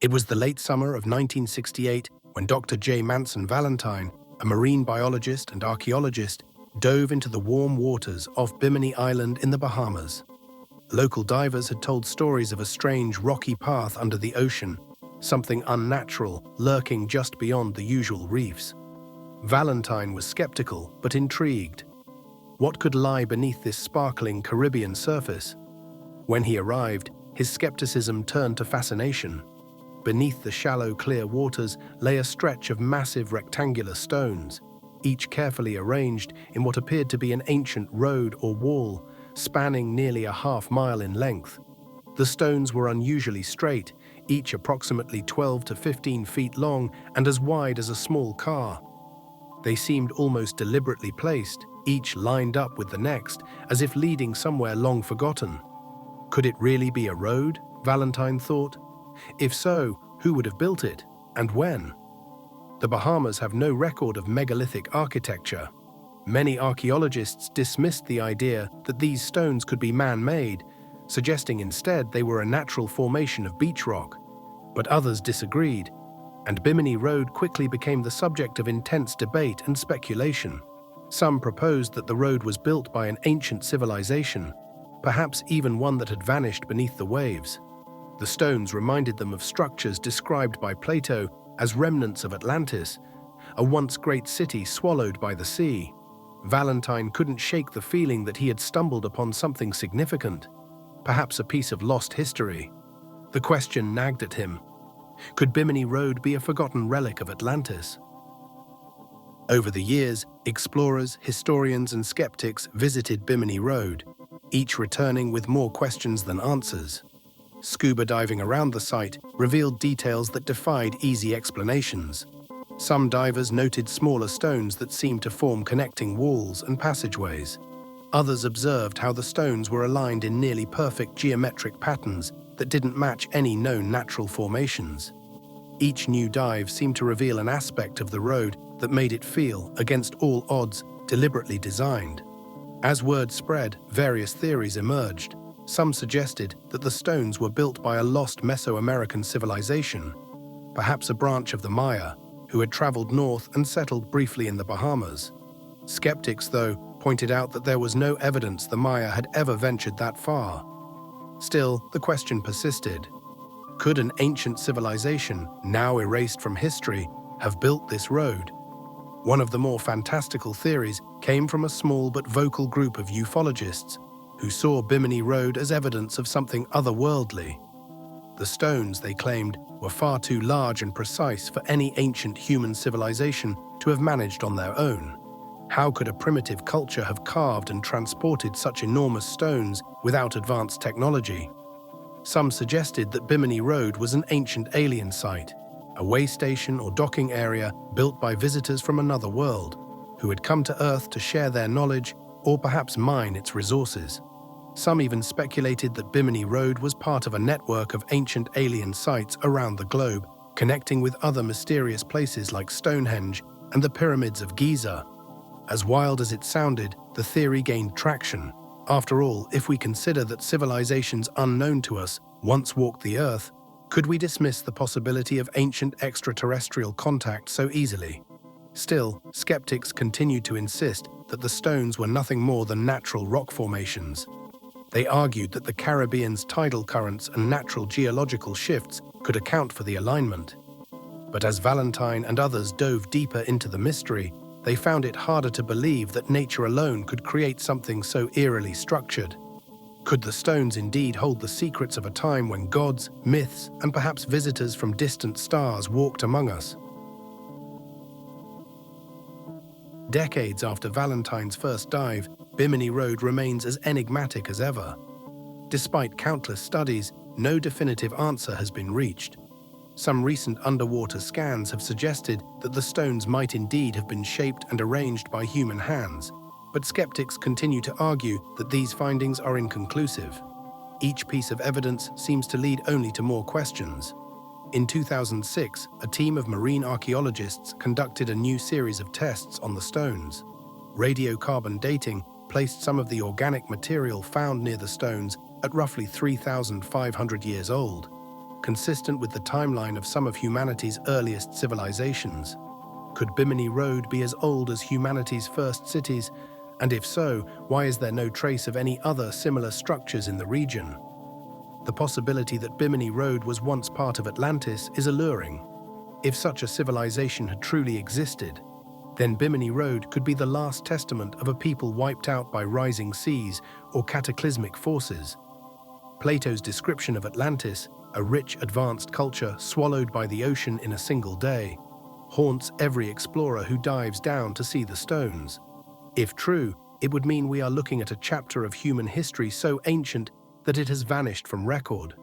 It was the late summer of 1968 when Dr. J. Manson Valentine, a marine biologist and archaeologist, dove into the warm waters off Bimini Island in the Bahamas. Local divers had told stories of a strange rocky path under the ocean, something unnatural lurking just beyond the usual reefs. Valentine was skeptical but intrigued. What could lie beneath this sparkling Caribbean surface? When he arrived, his skepticism turned to fascination. Beneath the shallow, clear waters lay a stretch of massive rectangular stones, each carefully arranged in what appeared to be an ancient road or wall, spanning nearly a half-mile in length. The stones were unusually straight, each approximately 12 to 15 feet long and as wide as a small car. They seemed almost deliberately placed, each lined up with the next, as if leading somewhere long forgotten. Could it really be a road? Valentine thought. If so, who would have built it, and when? The Bahamas have no record of megalithic architecture. Many archaeologists dismissed the idea that these stones could be man-made, suggesting instead they were a natural formation of beach rock. But others disagreed, and Bimini Road quickly became the subject of intense debate and speculation. Some proposed that the road was built by an ancient civilization, perhaps even one that had vanished beneath the waves. The stones reminded them of structures described by Plato as remnants of Atlantis, a once great city swallowed by the sea. Valentine couldn't shake the feeling that he had stumbled upon something significant, perhaps a piece of lost history. The question nagged at him. Could Bimini Road be a forgotten relic of Atlantis? Over the years, explorers, historians, and skeptics visited Bimini Road, each returning with more questions than answers. Scuba diving around the site revealed details that defied easy explanations. Some divers noted smaller stones that seemed to form connecting walls and passageways. Others observed how the stones were aligned in nearly perfect geometric patterns that didn't match any known natural formations. Each new dive seemed to reveal an aspect of the road that made it feel, against all odds, deliberately designed. As word spread, various theories emerged. Some suggested that the stones were built by a lost Mesoamerican civilization, perhaps a branch of the Maya, who had traveled north and settled briefly in the Bahamas. Skeptics, though, pointed out that there was no evidence the Maya had ever ventured that far. Still, the question persisted. Could an ancient civilization, now erased from history, have built this road? One of the more fantastical theories came from a small but vocal group of ufologists who saw Bimini Road as evidence of something otherworldly. The stones, they claimed, were far too large and precise for any ancient human civilization to have managed on their own. How could a primitive culture have carved and transported such enormous stones without advanced technology? Some suggested that Bimini Road was an ancient alien site, a way station or docking area built by visitors from another world, who had come to Earth to share their knowledge or perhaps mine its resources. Some even speculated that Bimini Road was part of a network of ancient alien sites around the globe, connecting with other mysterious places like Stonehenge and the pyramids of Giza. As wild as it sounded, the theory gained traction. After all, if we consider that civilizations unknown to us once walked the Earth, could we dismiss the possibility of ancient extraterrestrial contact so easily? Still, skeptics continued to insist that the stones were nothing more than natural rock formations. They argued that the Caribbean's tidal currents and natural geological shifts could account for the alignment. But as Valentine and others dove deeper into the mystery, they found it harder to believe that nature alone could create something so eerily structured. Could the stones indeed hold the secrets of a time when gods, myths, and perhaps visitors from distant stars walked among us? Decades after Valentine's first dive, Bimini Road remains as enigmatic as ever. Despite countless studies, no definitive answer has been reached. Some recent underwater scans have suggested that the stones might indeed have been shaped and arranged by human hands, but skeptics continue to argue that these findings are inconclusive. Each piece of evidence seems to lead only to more questions. In 2006, a team of marine archaeologists conducted a new series of tests on the stones. Radiocarbon dating placed some of the organic material found near the stones at roughly 3,500 years old. consistent with the timeline of some of humanity's earliest civilizations. Could Bimini Road be as old as humanity's first cities? And if so, why is there no trace of any other similar structures in the region? The possibility that Bimini Road was once part of Atlantis is alluring. If such a civilization had truly existed, then Bimini Road could be the last testament of a people wiped out by rising seas or cataclysmic forces. Plato's description of Atlantis, a rich, advanced culture swallowed by the ocean in a single day, haunts every explorer who dives down to see the stones. If true, it would mean we are looking at a chapter of human history so ancient that it has vanished from record.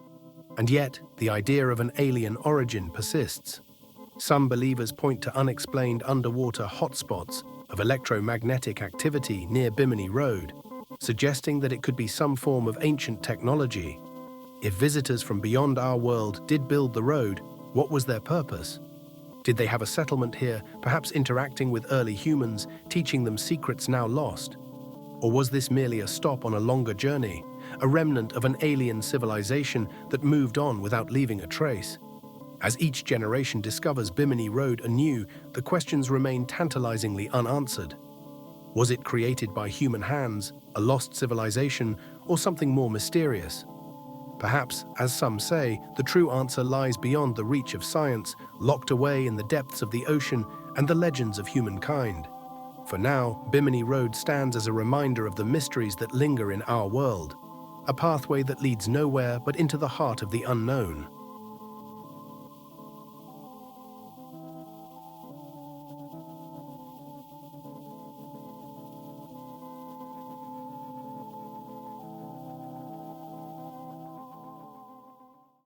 And yet, the idea of an alien origin persists. Some believers point to unexplained underwater hotspots of electromagnetic activity near Bimini Road, suggesting that it could be some form of ancient technology. If visitors from beyond our world did build the road, what was their purpose? Did they have a settlement here, perhaps interacting with early humans, teaching them secrets now lost? Or was this merely a stop on a longer journey, a remnant of an alien civilization that moved on without leaving a trace? As each generation discovers Bimini Road anew, the questions remain tantalizingly unanswered. Was it created by human hands, a lost civilization, or something more mysterious? Perhaps, as some say, the true answer lies beyond the reach of science, locked away in the depths of the ocean and the legends of humankind. For now, Bimini Road stands as a reminder of the mysteries that linger in our world, a pathway that leads nowhere but into the heart of the unknown.